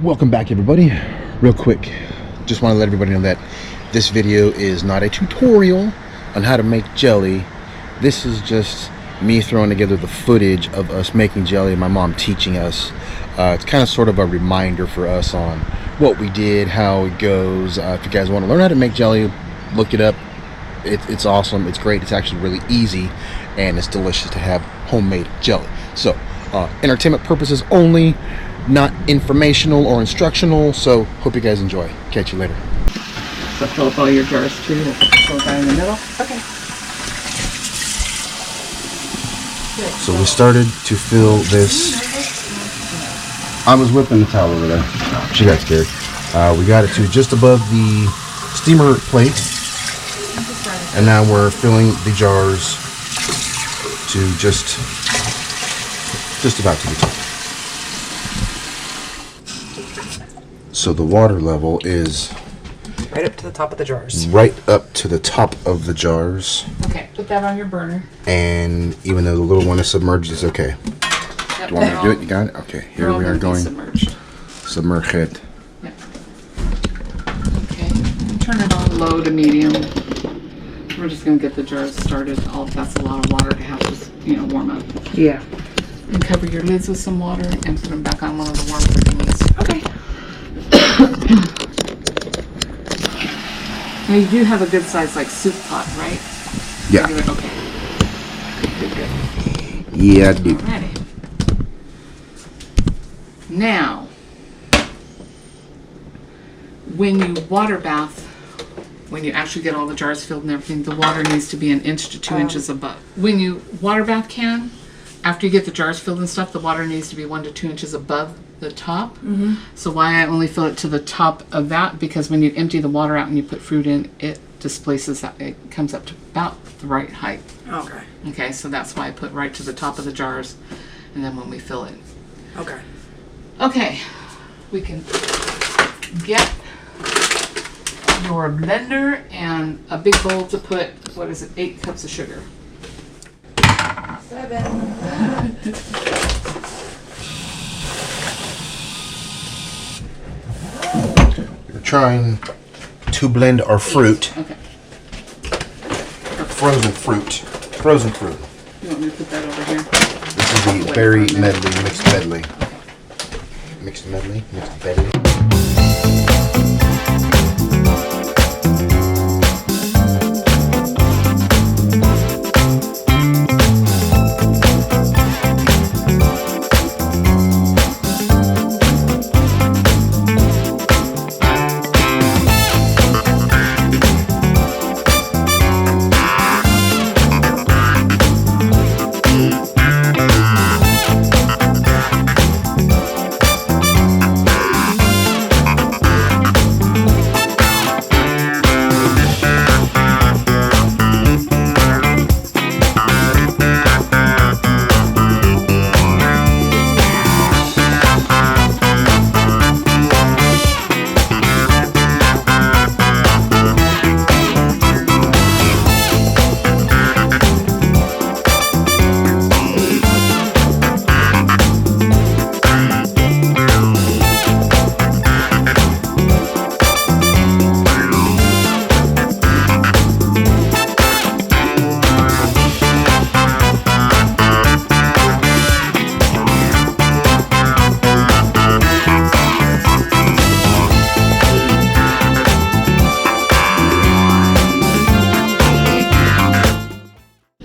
Welcome back, everybody. Real quick, just want to let everybody know that this video is not a tutorial on how to make jelly. This is just me throwing together the footage of us making jelly and my mom teaching us. It's kind of sort of a reminder for us on what we did, how it goes. If you guys want to learn how to make jelly, look it up. It's awesome, it's great, it's actually really easy, and it's delicious to have homemade jelly. So entertainment purposes only, not informational or instructional. So hope you guys enjoy. Catch you later. So fill up all your jars too. We'll put this little guy in the middle. Okay. So we started to fill this. I was whipping the towel over there. She got scared. We got it to just above the steamer plate, and now we're filling the jars to just about to the top. So the water level is right up to the top of the jars. Right up to the top of the jars. Okay, put that on your burner. And even though the little one is submerged, it's okay. Yep, Do you want me to do it? You got it? Okay, here we are going. Submerged. Submerge it. Yep. Okay, turn it on low to medium. We're just going to get the jars started. That's a lot of water to have to, warm up. Yeah. And cover your lids with some water and put them back on one of the warmer thingies. Okay. Now you do have a good size soup pot, right? Yeah. Okay. Good. Yeah, I do. Alrighty. Now, when you water bath, when you actually get all the jars filled and everything, the water needs to be 1 inch to 2 inches above. When you water bath after you get the jars filled and stuff, the water needs to be 1 to 2 inches above the top. Mm-hmm. So why I only fill it to the top of that, because when you empty the water out and you put fruit in, it displaces that. It comes up to about the right height. Okay. Okay, so that's why I put right to the top of the jars, and then when we fill it. Okay. Okay, we can get your blender and a big bowl to put, 8 cups of sugar. 7. We're trying to blend our fruit. Okay. Frozen fruit. Frozen fruit. You want me to put that over here? This is the berry medley, mixed medley. Okay. Mixed medley, mixed medley.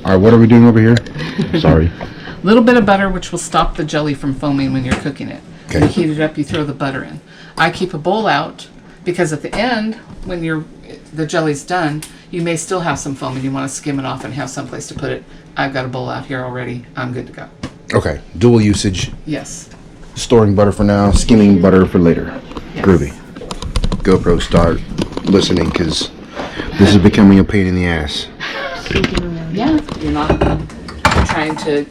Alright, what are we doing over here? Sorry. A little bit of butter, which will stop the jelly from foaming when you're cooking it. Okay. You heat it up, you throw the butter in. I keep a bowl out because at the end, when the jelly's done, you may still have some foam and you want to skim it off and have some place to put it. I've got a bowl out here already. I'm good to go. Okay, dual usage. Yes. Storing butter for now, skimming butter for later. Yes. Groovy. GoPro, start listening, because this is becoming a pain in the ass. Yeah, you're not trying to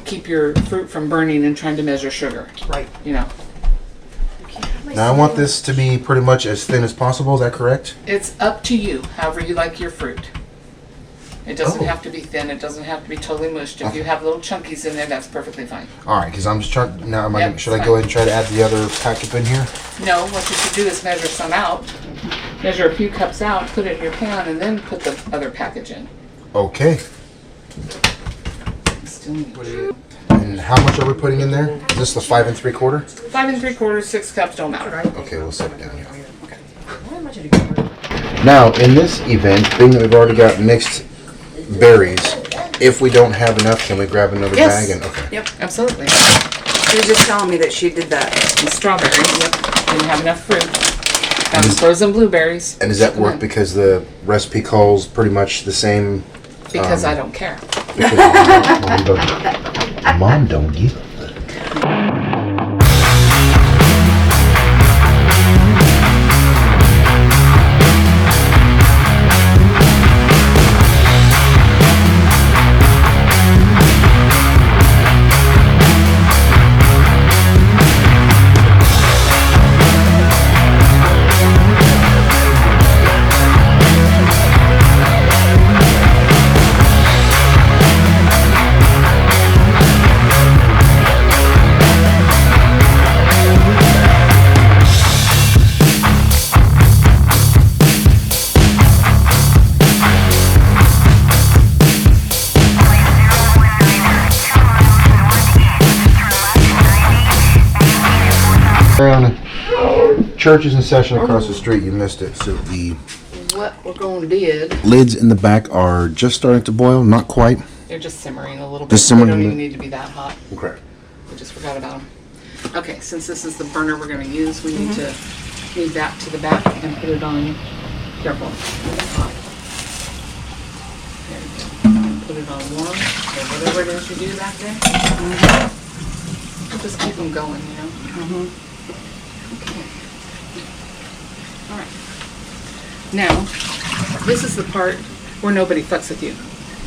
keep your fruit from burning and trying to measure sugar. Right. Now I want this to be pretty much as thin as possible, is that correct? It's up to you, however you like your fruit. It doesn't have to be thin. It doesn't have to be totally mushed. If you have little chunkies in there, that's perfectly fine. All right, because I'm just trying now. Should I fine. go ahead and try to add the other packet in here? No, what you should do is measure some out. Measure a few cups out, put it in your pan, and then put the other package in. Okay. Still need And how much are we putting in there? Is this the 5 3/4? 5 3/4, 6 cups, don't matter. Okay, we'll set it down here. Okay. Now, in this event, being that we've already got mixed berries, if we don't have enough, can we grab another Yes. bag? And okay. Yep, absolutely. She was just telling me that she did that. And strawberries, yep. Didn't have enough fruit. Got frozen blueberries. And does that Stick 'em work in. because the recipe calls pretty much the same? Because I don't care. Mom don't give a fuck. Church is in session across the street. You missed it. So the What we're going to do, lids in the back are just starting to boil. Not quite. they're just simmering a little bit. Just They simmering don't a even bit. need to be that hot. Okay. We just forgot about them. Okay, since this is the burner we're going to use, we need to leave that to the back and put it on. Careful. There you go. Put it on warm, or whatever it is you do back there. Just keep them going, you know. Okay. All right. Now, this is the part where nobody fucks with you.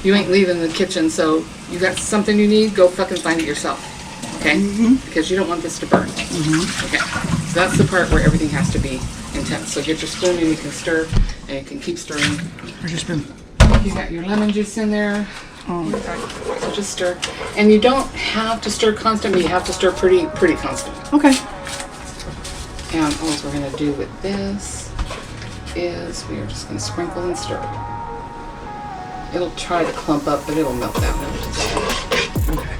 You ain't leaving the kitchen, so you got something you need, go fucking find it yourself. Okay? Because you don't want this to burn. Okay. So that's the part where everything has to be intense. So get your spoon and you can stir, and you can keep stirring. Where's your spoon? You got your lemon juice in there. So just stir. And you don't have to stir constantly, you have to stir pretty constant. Okay. And all we're going to do with this is we are just going to sprinkle and stir. It'll try to clump up, but it'll melt down. Okay.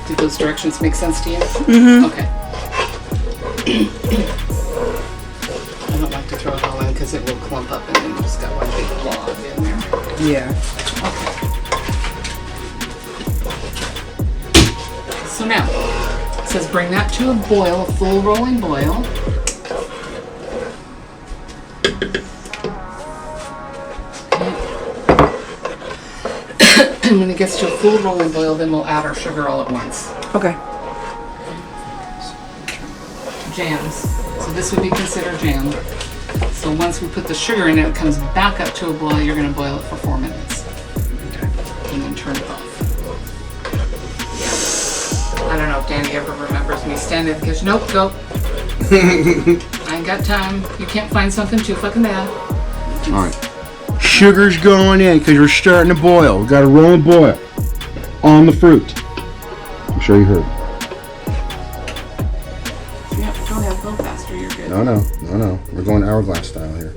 Did those directions make sense to you? Mm-hmm. Okay. I don't like to throw it all in because it will clump up and then you just got one big blob in there. Yeah. So now, it says bring that to a boil, a full rolling boil. And when it gets to a full rolling boil, then we'll add our sugar all at once. Okay. Jams. So this would be considered jam. So once we put the sugar in it comes back up to a boil, you're going to boil it for 4 minutes. And then turn it off. I don't know if Danny ever remembers me standing in the kitchen. Nope, go. I ain't got time. You can't find something too fucking bad. All right. Sugar's going in because we're starting to boil. We got a rolling boil on the fruit. I'm sure you heard. Yep, go ahead, go faster. You're good. No. We're going hourglass style here.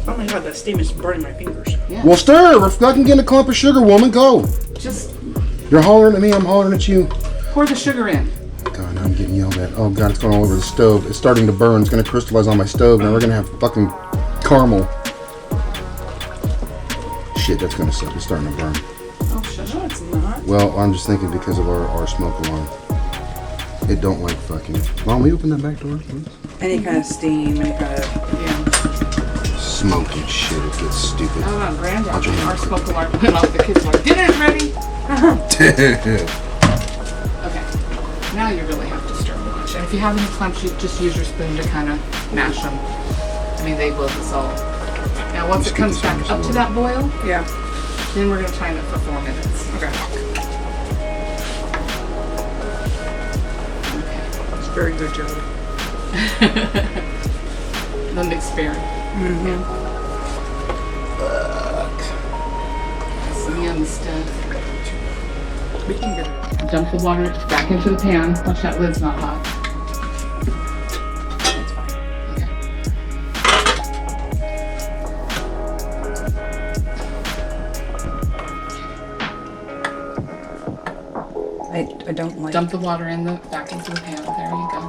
Oh my god, that steam is burning my fingers. Yeah. Well, stir. We're fucking getting a clump of sugar, woman. Go. Just You're hollering at me. I'm hollering at you. pour the sugar in. God, now I'm getting yelled at. Oh God, it's going all over the stove. It's starting to burn. It's going to crystallize on my stove. Now we're going to have fucking caramel. Shit, that's going to suck. It's starting to burn. Oh, shit. No, it's not. Well, I'm just thinking because of our smoke alarm. It don't like fucking. Mom, will you open that back door, please? Any kind of steam, any kind of... Yeah. Smoke and shit. It gets stupid. Oh, no, Granddad. I'll join Our you. smoke alarm went off. The kids were like, dinner's ready. Okay. Now you really have to stir them much. And if you have any clumps, you just use your spoon to kind of mash them. I mean, they will dissolve. Now, once it comes back up to that boil, Yeah. then we're going to time it for 4 minutes. Okay. Okay. very good jelly. The mixed berry. Mm-hmm. Some yummy stuff. We can get it. Dump the water back into the pan. Watch that lid's not hot. That's fine. I don't like. Dump the water back into the pan. There you go.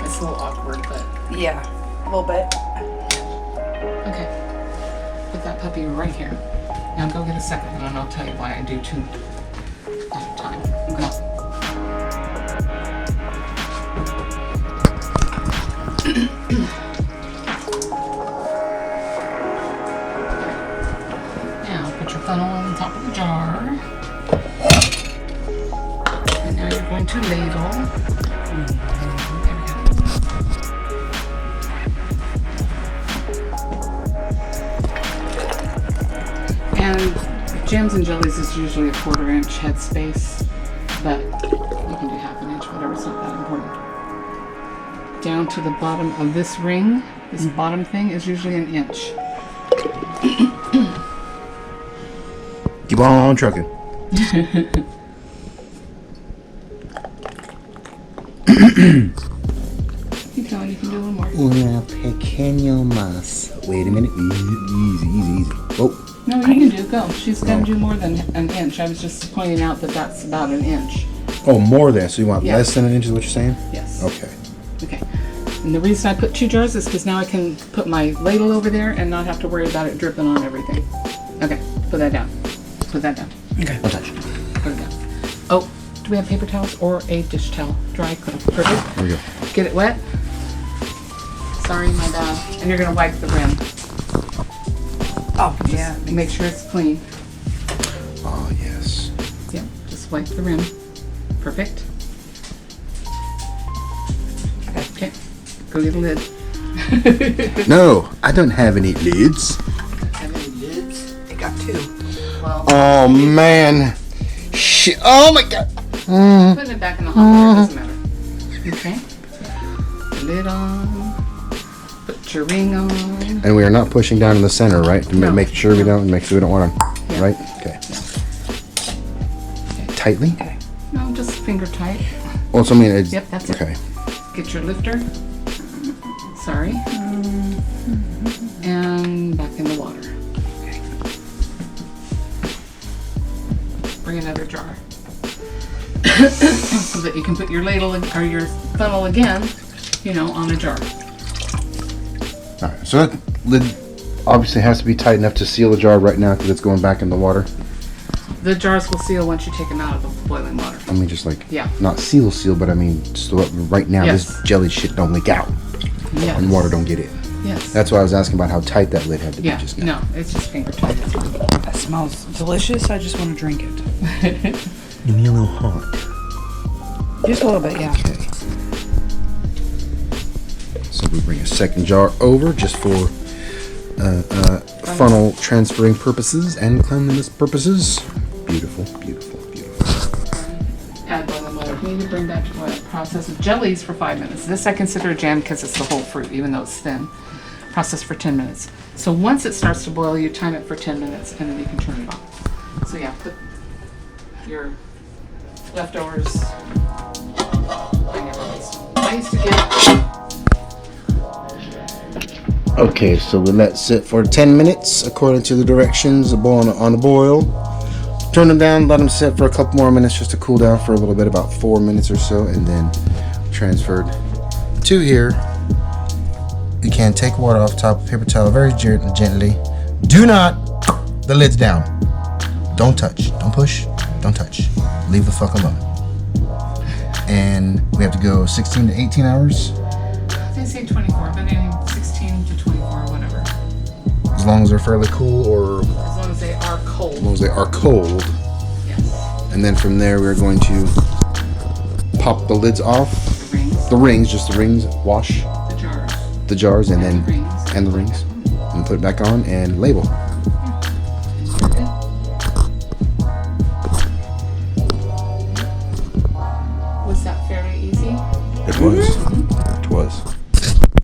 It's a little awkward, but Yeah, a little bit. okay. Put that puppy right here. Now go get a second one, and I'll tell you why I do two at a time. Go. Now put your funnel on the top of the jar. And now you're going to ladle. There we go. And jams and jellies is usually a 1/4 inch headspace, but you can do 1/2 inch, whatever, it's not that important. Down to the bottom of this ring, this bottom thing is usually 1 inch. Keep on trucking. Keep going, you can do a little more. Una pequeño más. Wait a minute. Easy. Whoa. No, you can do, go. She's gonna do more than 1 inch. I was just pointing out that that's about 1 inch. Oh, more than. So you want Yeah. less than 1 inch is what you're saying? Yes. Okay. Okay. And the reason I put 2 jars is because now I can put my ladle over there and not have to worry about it dripping on everything. Okay, put that down. Put that down. Okay. Don't touch. Put it down. Oh, do we have paper towels or a dish towel? Dry, perfect. There we go. Get it wet. Sorry, my bad. And you're gonna wipe the rim. Oh, yeah. Make sure it's clean. Oh, yes. Yep, just wipe the rim. Perfect. Okay, go get a lid. No, I don't have any lids. Have any lids? I got 2. Well, Oh, man. Shit. Oh, my God. putting it back in the hot water doesn't matter. Okay. Lid on. Put your ring on. And we are not pushing down in the center, right? To No. make sure we don't want to, Yeah. right? Okay. Tightly? No, just finger tight. Also, I mean, it's, Yep, that's it. okay. Get your lifter. Sorry. And back in the water. Bring another jar. So that you can put your ladle or your funnel again, on a jar. All right. So that lid obviously has to be tight enough to seal the jar right now because it's going back in the water. The jars will seal once you take them out of the boiling water. I mean, just like, Yeah. not seal, but I mean, so right now, Yes. this jelly shit don't leak out Yes. and water don't get in. Yes. That's why I was asking about how tight that lid had to be Yeah. just now. No, it's just finger tight. It's fine. That smells delicious. I just want to drink it. Give me a little hot. Just a little bit, yeah. Okay. So we bring a second jar over just for funnel transferring purposes and cleanliness purposes. Beautiful. Add boiling water. We need to bring back to what process of jellies for 5 minutes. This I consider a jam because it's the whole fruit, even though it's thin. Process for 10 minutes. So once it starts to boil, you time it for 10 minutes and then you can turn it off. So yeah, put your leftovers. I used to get. Okay, so we let sit for 10 minutes according to the directions on the boil. Turn them down, let them sit for a couple more minutes just to cool down for a little bit, about 4 minutes or so, and then transferred to here. You can take water off top of paper towel very gently. Do not, the lid's down. Don't touch, don't push, don't touch. Leave the fuck alone. And we have to go 16 to 18 hours. They say 24, but anyway, 16 to 24, whatever. As long as they're fairly cool, or As long as they are cold. as long as they are cold. Yes. And then from there, we're going to pop the lids off. The rings, Just the rings, wash the jars. the jars, and And then the rings. and the rings, and put it back on and label.